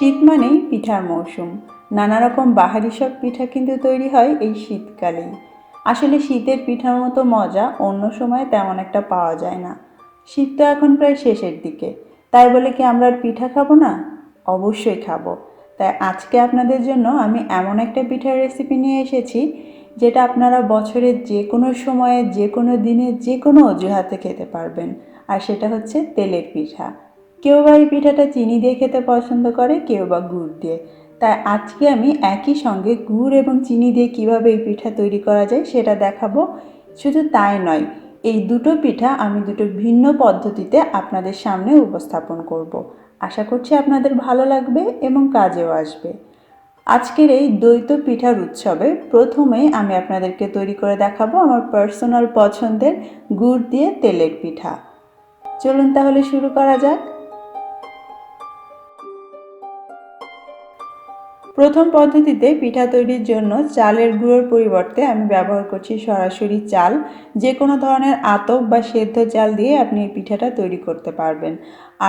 শীত মানেই পিঠার মৌসুম। নানা রকম বাহারি সব পিঠা কিন্তু তৈরি হয় এই শীতকালেই। আসলে শীতের পিঠার মতো মজা অন্য সময় তেমন একটা পাওয়া যায় না। শীত তো এখন প্রায় শেষের দিকে, তাই বলে কি আমরা আর পিঠা খাবো না? অবশ্যই খাবো। তাই আজকে আপনাদের জন্য আমি এমন একটা পিঠার রেসিপি নিয়ে এসেছি, যেটা আপনারা বছরের যে কোনো সময়ে, যে কোনো দিনে, যে কোনো অজুহাতে খেতে পারবেন। আর সেটা হচ্ছে তেলের পিঠা। কেউ বা এই পিঠাটা চিনি দিয়ে খেতে পছন্দ করে, কেউ বা গুড় দিয়ে। তাই আজকে আমি একই সঙ্গে গুড় এবং চিনি দিয়ে কিভাবে এই পিঠা তৈরি করা যায় সেটা দেখাবো। শুধু তাই নয়, এই দুটো পিঠা আমি দুটো ভিন্ন পদ্ধতিতে আপনাদের সামনে উপস্থাপন করব। আশা করছি আপনাদের ভালো লাগবে এবং কাজেও আসবে। আজকের এই দ্বৈত পিঠার উৎসবে প্রথমেই আমি আপনাদেরকে তৈরি করে দেখাবো আমার পার্সোনাল পছন্দের গুড় দিয়ে তেলের পিঠা। চলুন তাহলে শুরু করা যাক। প্রথম পদ্ধতিতে পিঠা তৈরির জন্য চালের গুঁড়োর পরিবর্তে আমি ব্যবহার করছি সরাসরি চাল। যে কোনো ধরনের আতপ বা সেদ্ধ চাল দিয়ে আপনি এই পিঠাটা তৈরি করতে পারবেন।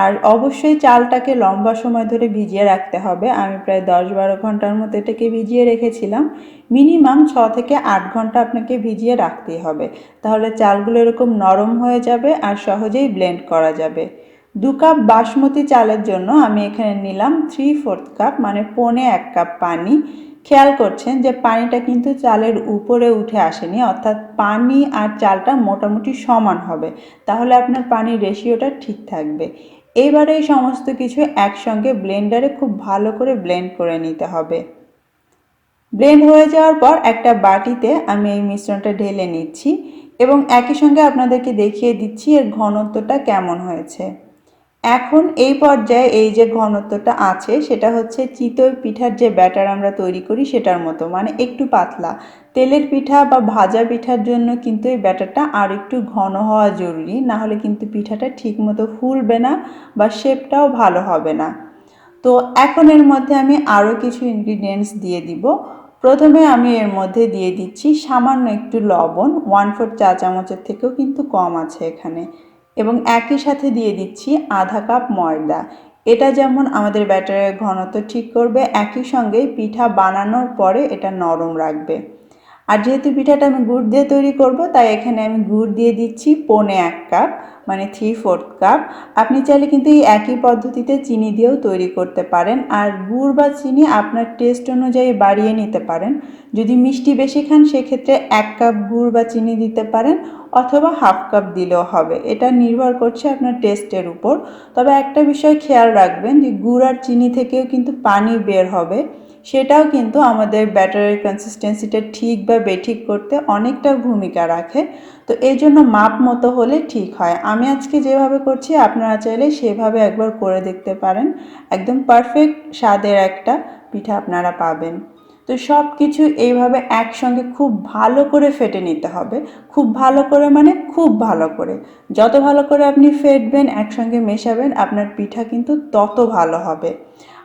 আর অবশ্যই চালটাকে লম্বা সময় ধরে ভিজিয়ে রাখতে হবে। আমি প্রায় 10-12 ঘন্টার মতো এটাকে ভিজিয়ে রেখেছিলাম। মিনিমাম 6 থেকে 8 ঘন্টা আপনাকে ভিজিয়ে রাখতেই হবে, তাহলে চালগুলো এরকম নরম হয়ে যাবে আর সহজেই ব্লেন্ড করা যাবে। 2 কাপ বাসমতি চালের জন্য আমি এখানে নিলাম 3/4 কাপ, মানে 1.25 কাপ পানি। খেয়াল করছেন যে পানিটা কিন্তু চালের উপরে উঠে আসেনি, অর্থাৎ পানি আর চালটা মোটামুটি সমান হবে, তাহলে আপনার পানির রেশিওটা ঠিক থাকবে। এইবারে এই সমস্ত কিছু একসঙ্গে ব্লেন্ডারে খুব ভালো করে ব্লেন্ড করে নিতে হবে। ব্লেন্ড হয়ে যাওয়ার পর একটা বাটিতে আমি এই মিশ্রণটা ঢেলে নিচ্ছি এবং একই সঙ্গে আপনাদেরকে দেখিয়ে দিচ্ছি এর ঘনত্বটা কেমন হয়েছে। এখন এই পর্যায়ে এই যে ঘনত্বটা আছে সেটা হচ্ছে চিতই পিঠার যে ব্যাটার আমরা তৈরি করি সেটার মতো, মানে একটু পাতলা। তেলের পিঠা বা ভাজা পিঠার জন্য কিন্তু এই ব্যাটারটা আর একটু ঘন হওয়া জরুরি, না হলে কিন্তু পিঠাটা ঠিক মতো ফুলবে না বা শেপটাও ভালো হবে না। তো এখন এর মধ্যে আমি আরও কিছু ইনগ্রিডিয়েন্টস দিয়ে দিব। প্রথমে আমি এর মধ্যে দিয়ে দিচ্ছি সামান্য একটু লবণ, 1/4 চা চামচের থেকেও কিন্তু কম আছে এখানে, এবং একই সাথে দিয়ে দিচ্ছি আধা কাপ ময়দা। এটা যেমন আমাদের ব্যাটারের ঘনত্ব ঠিক করবে, একই সঙ্গে পিঠা বানানোর পরে এটা নরম রাখবে। আর যেহেতু পিঠাটা আমি গুড় দিয়ে তৈরি করব, তাই এখানে আমি গুড় দিয়ে দিচ্ছি 1.25 কাপ, মানে 3/4 কাপ। আপনি চাইলে কিন্তু এই একই পদ্ধতিতে চিনি দিয়েও তৈরি করতে পারেন, আর গুড় বা চিনি আপনার টেস্ট অনুযায়ী বাড়িয়ে নিতে পারেন। যদি মিষ্টি বেশি খান সেক্ষেত্রে 1 কাপ গুড় বা চিনি দিতে পারেন, অথবা 1/2 কাপ দিলেও হবে। এটা নির্ভর করছে আপনার টেস্টের উপর। তবে একটা বিষয় খেয়াল রাখবেন যে গুড় আর চিনি থেকেও কিন্তু পানি বের হবে, সেটাও কিন্তু আমাদের ব্যাটারের কনসিস্টেন্সিটা ঠিক বা বেঠিক করতে অনেকটা ভূমিকা রাখে। তো এই জন্য মাপ মতো হলে ঠিক হয়। আমি আজকে যেভাবে করছি আপনারা চাইলে সেভাবে একবার করে দেখতে পারেন। একদম পারফেক্ট স্বাদের একটা পিঠা আপনারা পাবেন। তো সব কিছু এইভাবে একসঙ্গে খুব ভালো করে ফেটে নিতে হবে। খুব ভালো করে মানে খুব ভালো করে। যত ভালো করে আপনি ফেটবেন, একসঙ্গে মেশাবেন, আপনার পিঠা কিন্তু তত ভালো হবে।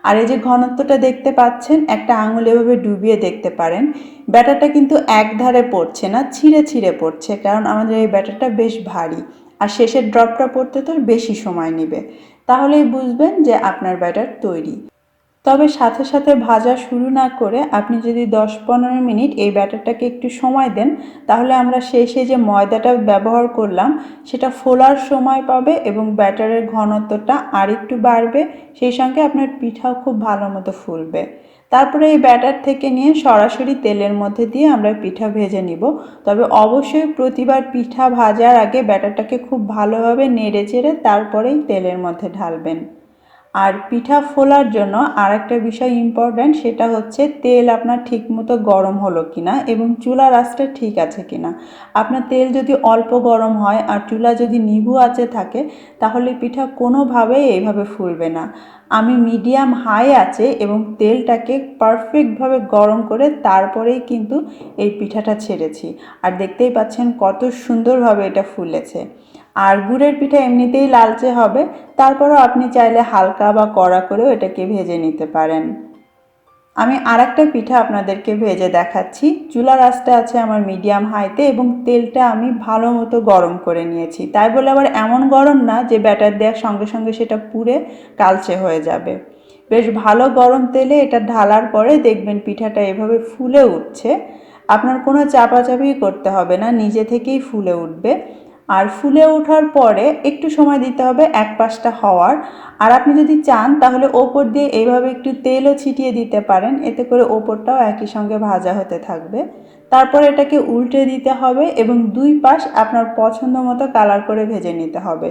আর এই যে ঘনত্বটা দেখতে পাচ্ছেন, একটা আঙুল এভাবে ডুবিয়ে দেখতে পারেন। ব্যাটারটা কিন্তু একধারে পড়ছে না, ছিঁড়ে ছিঁড়ে পড়ছে, কারণ আমাদের এই ব্যাটারটা বেশ ভারী। আর শেষের ড্রপটা পড়তে তো বেশি সময় নেবে। তাহলেই বুঝবেন যে আপনার ব্যাটার তৈরি। তবে সাথে সাথে ভাজা শুরু না করে আপনি যদি 10-15 মিনিট এই ব্যাটারটাকে একটু সময় দেন, তাহলে আমরা শেষে যে ময়দাটা ব্যবহার করলাম সেটা ফোলার সময় পাবে এবং ব্যাটারের ঘনত্বটা আর একটু বাড়বে। সেই সঙ্গে আপনার পিঠাও খুব ভালো মতো ফুলবে। তারপরে এই ব্যাটার থেকে নিয়ে সরাসরি তেলের মধ্যে দিয়ে আমরা পিঠা ভেজে নিব। তবে অবশ্যই প্রতিবার পিঠা ভাজার আগে ব্যাটারটাকে খুব ভালোভাবে নেড়ে চেড়ে তারপরেই তেলের মধ্যে ঢালবেন। আর পিঠা ফোলার জন্য আরেকটা বিষয় ইম্পর্ট্যান্ট, সেটা হচ্ছে তেল আপনার ঠিকমতো গরম হলো কিনা এবং চুলার আঁচটা ঠিক আছে কিনা। আপনার তেল যদি অল্প গরম হয় আর চুলা যদি নিভু আঁচে থাকে, তাহলে পিঠা কোনোভাবেই এইভাবে ফুলবে না। আমি মিডিয়াম হাই আছে এবং তেলটাকে পারফেক্টভাবে গরম করে তারপরেই কিন্তু এই পিঠাটা ছেড়েছি। আর দেখতেই পাচ্ছেন কত সুন্দরভাবে এটা ফুলেছে। আর গুড়ের পিঠা এমনিতেই লালচে হবে, তারপরও আপনি চাইলে হালকা বা কড়া করেও এটাকে ভেজে নিতে পারেন। আমি আরেকটা পিঠা আপনাদেরকে ভেজে দেখাচ্ছি। চুলার আঁচটা আছে আমার মিডিয়াম হাইতে এবং তেলটা আমি ভালো মতো গরম করে নিয়েছি। তাই বলে আবার এমন গরম না যে ব্যাটার দেওয়ার সঙ্গে সঙ্গে সেটা পুড়ে কালচে হয়ে যাবে। বেশ ভালো গরম তেলে এটা ঢালার পরে দেখবেন পিঠাটা এভাবে ফুলে উঠছে। আপনার কোনো চাপাচাপি করতে হবে না, নিজে থেকেই ফুলে উঠবে। আর ফুলে ওঠার পরে একটু সময় দিতে হবে এক পাশটা হওয়ার। আর আপনি যদি চান তাহলে ওপর দিয়ে এইভাবে একটু তেলও ছিটিয়ে দিতে পারেন, এতে করে ওপরটাও একই সঙ্গে ভাজা হতে থাকবে। তারপর এটাকে উল্টে দিতে হবে এবং দুই পাশ আপনার পছন্দ মতো কালার করে ভেজে নিতে হবে।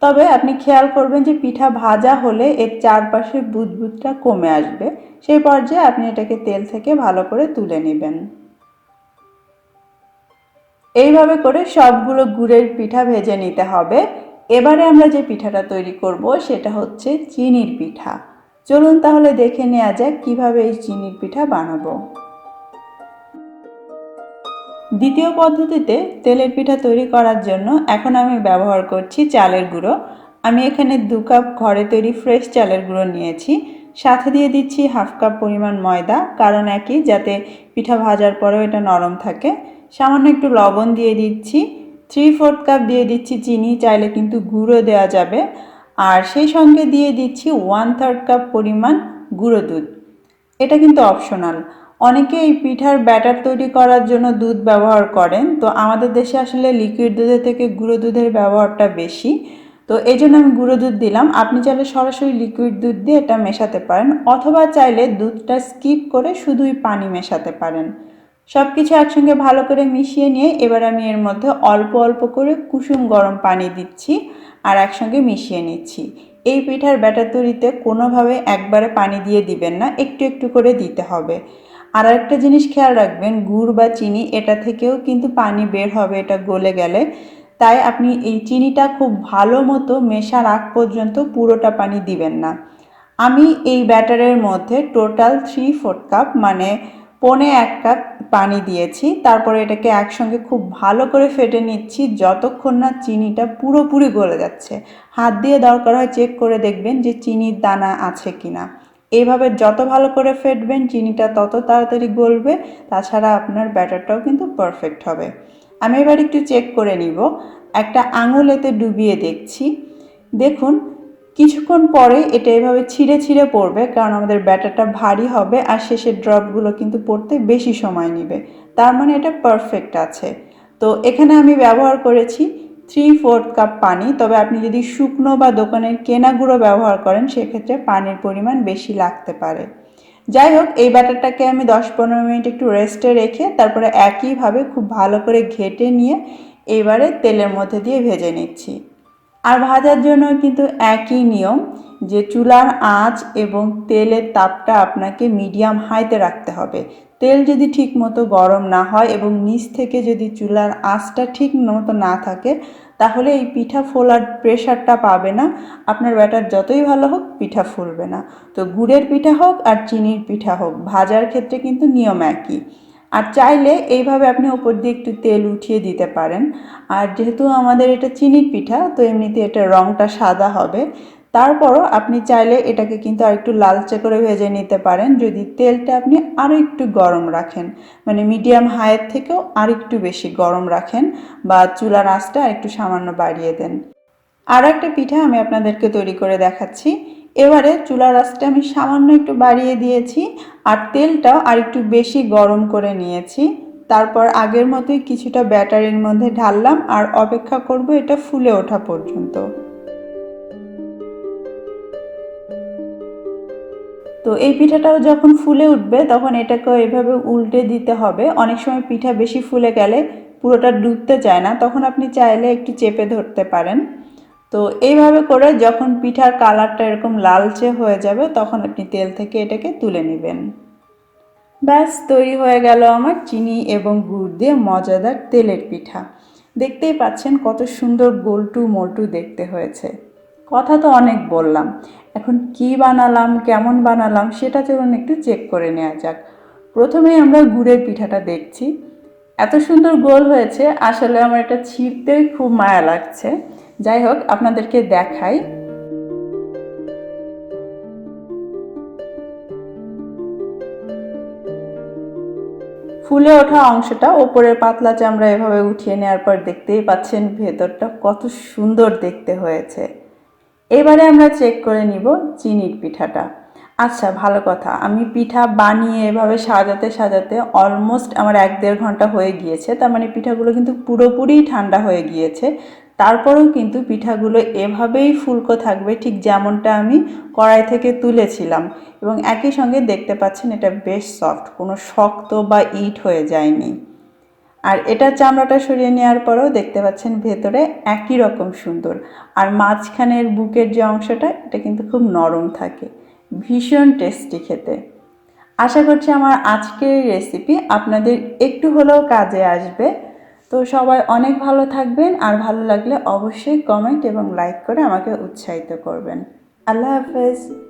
তবে আপনি খেয়াল করবেন যে পিঠা ভাজা হলে এর চারপাশে বুদবুদটা কমে আসবে। সেই পর্যায়ে আপনি এটাকে তেল থেকে ভালো করে তুলে নেবেন। এইভাবে করে সবগুলো গুড়ের পিঠা ভেজে নিতে হবে। এবারে আমরা যে পিঠাটা তৈরি করব সেটা হচ্ছে চিনির পিঠা। চলুন তাহলে দেখে নেওয়া যাক কিভাবে এই চিনির পিঠা বানাবো। দ্বিতীয় পদ্ধতিতে তেলের পিঠা তৈরি করার জন্য এখন আমি ব্যবহার করছি চালের গুঁড়ো। আমি এখানে 2 কাপ ঘরে তৈরি ফ্রেশ চালের গুঁড়ো নিয়েছি। সাথে দিয়ে দিচ্ছি হাফ কাপ পরিমাণ ময়দা, কারণ একই যাতে পিঠা ভাজার পরেও এটা নরম থাকে। সামান্য একটু লবণ দিয়ে দিচ্ছি। 3/4 কাপ দিয়ে দিচ্ছি চিনি, চাইলে কিন্তু গুঁড়ো দেওয়া যাবে। আর সেই সঙ্গে দিয়ে দিচ্ছি 1/3 কাপ পরিমাণ গুঁড়ো দুধ। এটা কিন্তু অপশনাল। অনেকে এই পিঠার ব্যাটার তৈরি করার জন্য দুধ ব্যবহার করেন, তো আমাদের দেশে আসলে লিকুইড দুধের থেকে গুঁড়ো দুধের ব্যবহারটা বেশি, তো এই জন্য আমি গুঁড়ো দুধ দিলাম। আপনি চাইলে সরাসরি লিকুইড দুধ দিয়ে এটা মেশাতে পারেন, অথবা চাইলে দুধটা স্কিপ করে শুধুই পানি মেশাতে পারেন। সব কিছু একসঙ্গে ভালো করে মিশিয়ে নিয়ে এবার আমি এর মধ্যে অল্প অল্প করে কুসুম গরম পানি দিচ্ছি আর একসঙ্গে মিশিয়ে নিচ্ছি। এই পিঠার ব্যাটার তৈরিতে কোনোভাবে একবারে পানি দিয়ে দিবেন না, একটু একটু করে দিতে হবে। আর একটা জিনিস খেয়াল রাখবেন, গুড় বা চিনি এটা থেকেও কিন্তু পানি বের হবে এটা গলে গেলে। তাই আপনি এই চিনিটা খুব ভালো মতো মেশার আগ পর্যন্ত পুরোটা পানি দিবেন না। আমি এই ব্যাটারের মধ্যে টোটাল 3/4 কাপ মানে 1.25 কাপ পানি দিয়েছি। তারপরে এটাকে একসঙ্গে খুব ভালো করে ফেটে নিচ্ছি যতক্ষণ না চিনিটা পুরোপুরি গলে যাচ্ছে। হাত দিয়ে দরকার হয় চেক করে দেখবেন যে চিনির দানা আছে কিনা। এইভাবে যত ভালো করে ফেটবেন চিনিটা তত তাড়াতাড়ি গলবে, তাছাড়া আপনার ব্যাটারটাও কিন্তু পারফেক্ট হবে। আমি এবার একটু চেক করে নিব। একটা আঙুল এতে ডুবিয়ে দেখছি। দেখুন কিছুক্ষণ পরে এটা এভাবে ছিঁড়ে ছিঁড়ে পড়বে, কারণ আমাদের ব্যাটারটা ভারী হবে আর শেষের ড্রপগুলো কিন্তু পড়তে বেশি সময় নেবে। তার মানে এটা পারফেক্ট আছে। তো এখানে আমি ব্যবহার করেছি 3/4 কাপ পানি। তবে আপনি যদি শুকনো বা দোকানের কেনা গুঁড়ো ব্যবহার করেন সেক্ষেত্রে পানির পরিমাণ বেশি লাগতে পারে। যাই হোক, এই ব্যাটারটাকে আমি 10-15 মিনিট একটু রেস্টে রেখে তারপরে একইভাবে খুব ভালো করে ঘেটে নিয়ে এবারে তেলের মধ্যে দিয়ে ভেজে নিচ্ছি। আর ভাজার জন্য কিন্তু একই নিয়ম, যে চুলার আঁচ এবং তেলের তাপটা আপনাকে মিডিয়াম হাইতে রাখতে হবে। তেল যদি ঠিক মতো গরম না হয় এবং নিচ থেকে যদি চুলার আঁচটা ঠিক মতো না থাকে, তাহলে এই পিঠা ফোলার প্রেশারটা পাবে না। আপনার ব্যাটার যতই ভালো হোক পিঠা ফুলবে না। তো গুড়ের পিঠা হোক আর চিনির পিঠা হোক, ভাজার ক্ষেত্রে কিন্তু নিয়ম একই। আর চাইলে এইভাবে আপনি ওপর দিয়ে একটু তেল উঠিয়ে দিতে পারেন। আর যেহেতু আমাদের এটা চিনির পিঠা, তো এমনিতে এটা রঙটা সাদা হবে। তারপরও আপনি চাইলে এটাকে কিন্তু আর একটু লালচে করে ভেজে নিতে পারেন, যদি তেলটা আপনি আরও একটু গরম রাখেন, মানে মিডিয়াম হাইয়ের থেকেও আর একটু বেশি গরম রাখেন, বা চুলার আঁচটা একটু সামান্য বাড়িয়ে দেন। আর একটা পিঠা আমি আপনাদেরকে তৈরি করে দেখাচ্ছি। এবারে চুলার আঁচটা আমি সামান্য একটু বাড়িয়ে দিয়েছি আর তেলটাও আর একটু বেশি গরম করে নিয়েছি। তারপর আগের মতোই কিছুটা ব্যাটারের মধ্যে ঢাললাম আর অপেক্ষা করব এটা ফুলে ওঠা পর্যন্ত। তো এই পিঠাটাও যখন ফুলে উঠবে তখন এটাকেও এভাবে উল্টে দিতে হবে। অনেক সময় পিঠা বেশি ফুলে গেলে পুরোটা ডুবতে চায় না, তখন আপনি চাইলে একটু চেপে ধরতে পারেন। তো এইভাবে করে যখন পিঠার কালারটা এরকম লালচে হয়ে যাবে তখন আপনি তেল থেকে এটাকে তুলে নেবেন। ব্যাস তৈরি হয়ে গেল আমার চিনি এবং গুড় দিয়ে মজাদার তেলের পিঠা। দেখতেই পাচ্ছেন কত সুন্দর গোলটু মোলটু দেখতে হয়েছে। কথা তো অনেক বললাম, এখন কি বানালাম কেমন বানালাম সেটা চলুন একটু চেক করে নেওয়া যাক। প্রথমেই আমরা গুড়ের পিঠাটা দেখছি, এত সুন্দর গোল হয়েছে, আসলে আমার এটা ছিঁড়তেই খুব মায়া লাগছে। যাই হোক আপনাদেরকে দেখাই। ফুলে ওঠা অংশটা ওপরের পাতলা চামড়া এভাবে উঠিয়ে নেওয়ার পর দেখতেই পাচ্ছেন ভেতরটা কত সুন্দর দেখতে হয়েছে। এবারে আমরা চেক করে নিব চিনির পিঠাটা। আচ্ছা, ভালো কথা। আমি পিঠা বানিয়ে এভাবে সাজাতে সাজাতে অলমোস্ট আমার ১-১.৫ ঘন্টা হয়ে গিয়েছে। তার মানে পিঠাগুলো কিন্তু পুরোপুরিই ঠান্ডা হয়ে গিয়েছে। তারপরেও কিন্তু পিঠাগুলো এভাবেই ফুলকো থাকবে, ঠিক যেমনটা আমি কড়াই থেকে তুলেছিলাম। এবং একই সঙ্গে দেখতে পাচ্ছেন এটা বেশ সফট, কোনো শক্ত বা ইট হয়ে যায়নি। আর এটার চামড়াটা সরিয়ে নেওয়ার পরেও দেখতে পাচ্ছেন ভেতরে একই রকম সুন্দর। আর মাঝখানের বুকের যে অংশটা, এটা কিন্তু খুব নরম থাকে, ভীষণ টেস্টি খেতে। আশা করছি আমার আজকের এই রেসিপি আপনাদের একটু হলেও কাজে আসবে। তো সবাই অনেক ভালো থাকবেন, আর ভালো লাগলে অবশ্যই কমেন্ট এবং লাইক করে আমাকে উৎসাহিত করবেন। আল্লাহ হাফেজ।